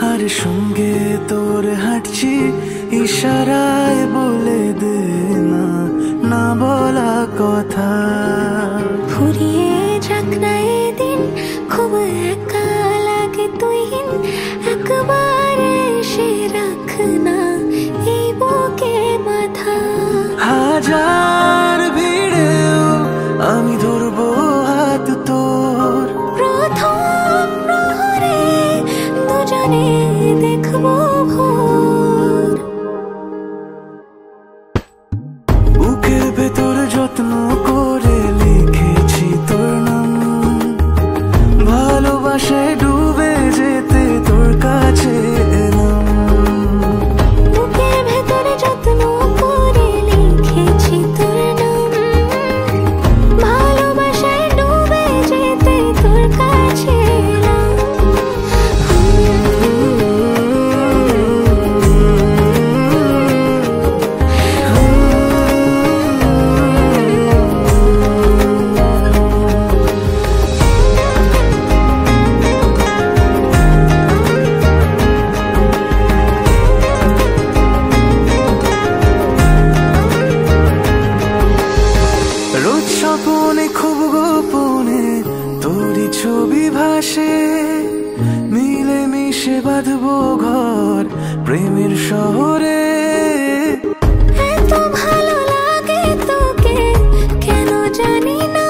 আর সঙ্গে তোর হাঁটছি, ইশারায় বলে দে না না বলা কথা। ফুরিয়ে যাক না এদিন, খুব একা লাগে তুইহীন, একবার এসে রাখ না এই বুকে মাথা। হাজার ভিড়েও আমি ধরবো হাত তোর, প্রথম প্রহরে দুজনে দেখবো ভোর। বুকের ভেতর যত্ন করে লিখেছি তোর নাম, ভালোবাসায় ডুবে যেতে তোর কাছে এলাম। বুকের ভেতরে যত্ন করে লিখেছি তোর নাম, ভালোবাসায় ডুবে যেতে তোর কাছে এলাম। রোজ স্বপনে খুব গোপনে তোরই ছবি ভাসে, মিলে মিশে বাঁধবো ঘর প্রেমের শহরে। এত ভালো লাগে তোকে কেন জানি না,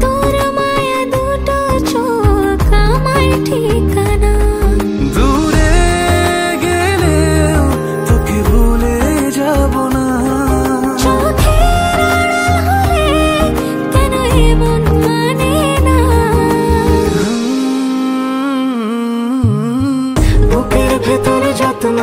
তোর মায়া দুটো চোখ আমার ঠিকানা। দূরে গেলেও তোকে ভুলে যাব না, চোখের আড়াল হলে কেন এমন মানে না। বুকের ভেতরে যত্ন